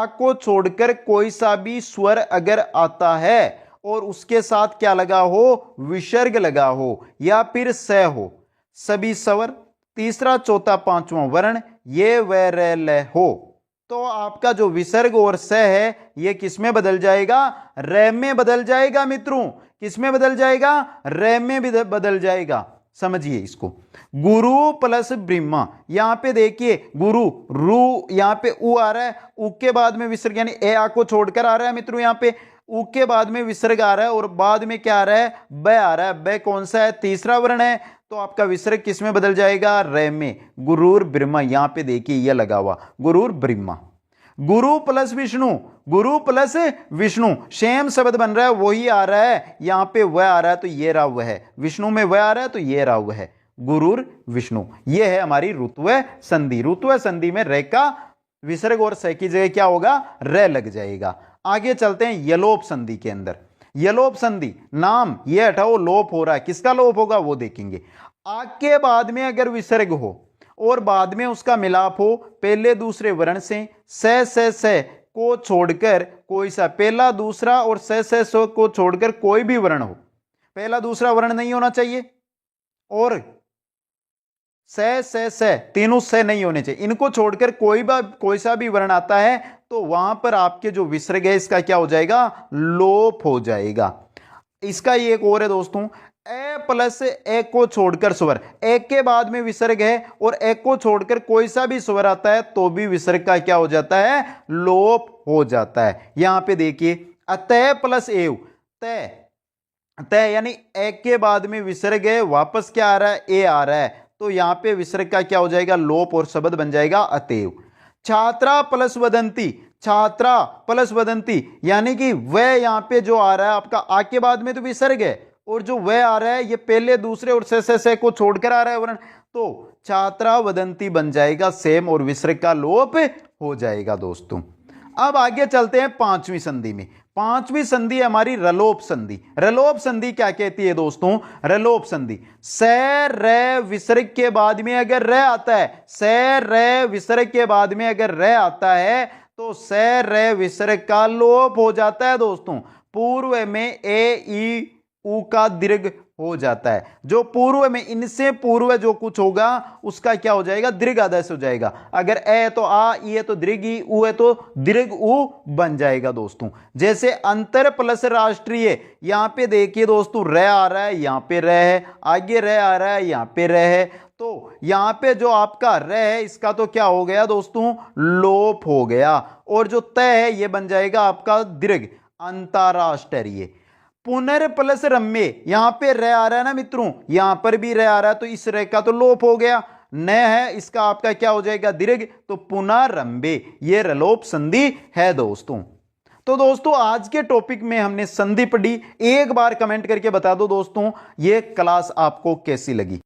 को छोड़कर कोई सा भी स्वर अगर आता है और उसके साथ क्या लगा हो, विसर्ग लगा हो या फिर स हो, सभी स्वर, तीसरा, चौथा, पांचवा वर्ण ये वे रे ले हो, तो आपका जो विसर्ग और स है ये किस में बदल जाएगा, रे में बदल जाएगा मित्रों। किस में बदल जाएगा, रे में बदल जाएगा। समझिए इसको, गुरु प्लस ब्रह्मा, यहां पे देखिए गुरु, रू यहां पे उ आ रहा है, उ के बाद में विसर्ग यानी ए आ को छोड़कर आ रहा है मित्रों, यहां पे उ के बाद में विसर्ग आ रहा है और बाद में क्या आ रहा है, ब आ रहा है। ब कौन सा है, तीसरा वर्ण है, तो आपका विसर्ग किस में बदल जाएगा, रे में। गुरुर ब्रह्मा, यहां पे देखिए यह लगा हुआ, गुरुर ब्रह्मा। गुरु प्लस विष्णु, गुरु प्लस विष्णु, सेम शब्द बन रहा है, वही आ रहा है, यहां पे वह आ रहा है तो ये रहा वह है, विष्णु में वह आ रहा है तो ये रहा वह है, गुरुर विष्णु। ये है हमारी ऋत्व संधि। ऋत्व संधि में रे का विसर्ग और स की जगह क्या होगा, रे लग जाएगा। आगे चलते हैं यलोप संधि के अंदर। यलोप संधि, नाम ये हटाओ, लोप हो रहा है, किसका लोप होगा वो देखेंगे। आ के बाद में अगर विसर्ग हो और बाद में उसका मिलाप हो पहले दूसरे वर्ण से को छोड़कर कोई सा, पहला दूसरा और से को छोड़कर कोई भी वर्ण हो, पहला दूसरा वर्ण नहीं होना चाहिए और से तीनों से नहीं होने चाहिए, इनको छोड़कर कोई सा भी वर्ण आता है तो वहां पर आपके जो विसर्ग है इसका क्या हो जाएगा, लोप हो जाएगा। इसका ये एक और है दोस्तों, ए प्लस एक को छोड़कर स्वर, एक के बाद में विसर्ग है और एक को छोड़कर कोई सा भी स्वर आता है तो भी विसर्ग का क्या हो जाता है, लोप हो जाता है। यहां पे देखिए अतः प्लस एव, तय यानी एक के बाद में विसर्ग है, वापस क्या आ रहा है, ए आ रहा है, तो यहां पे विसर्ग का क्या हो जाएगा, लोप, और शब्द बन जाएगा अतएव। छात्रा प्लस वदंती, छात्रा प्लस वदंती यानी कि वह यहां पे जो आ रहा है आपका आ के बाद में तो विसर्ग है और जो वह आ रहा है ये पहले दूसरे और से को छोड़कर आ रहा है वर्ण, तो छात्रा वदंती बन जाएगा सेम और विसर्ग का लोप हो जाएगा दोस्तों। अब आगे चलते हैं पांचवी संधि में। पांचवी संधि है हमारी रलोप संधि। रलोप संधि क्या कहती है दोस्तों? रलोप संधि स र विसर्ग के बाद में अगर र आता है, स र विसर्ग के बाद में अगर र आता है तो स र विसर्ग का लोप हो जाता है दोस्तों। पूर्व में ए ई उ का दीर्घ हो जाता है। जो पूर्व में, इनसे पूर्व जो कुछ होगा उसका क्या हो जाएगा? दीर्घ आदेश हो जाएगा। अगर ए है तो आ, ई है तो दीर्घ ई, उ है तो दीर्घ उ बन जाएगा दोस्तों। जैसे अंतर प्लस राष्ट्रीय, यहां पे देखिए दोस्तों र आ रहा है, यहां पे र है, आगे र आ रहा है, यहां पे र है, तो यहां पे जो आपका र है इसका तो क्या हो गया दोस्तों? लोप हो गया। और जो त है ये बन जाएगा आपका दीर्घ अंतरराष्ट्रीय। पुनर प्लस रम्य, यहां पे र आ रहा है ना मित्रों, यहां पर भी र आ रहा है तो इस र का तो लोप हो गया। न है इसका आपका क्या हो जाएगा? दीर्घ, तो पुनरम्य, ये रलोप संधि है दोस्तों। तो दोस्तों आज के टॉपिक में हमने संधि पढ़ी। एक बार कमेंट करके बता दो दोस्तों ये क्लास आपको कैसी लगी।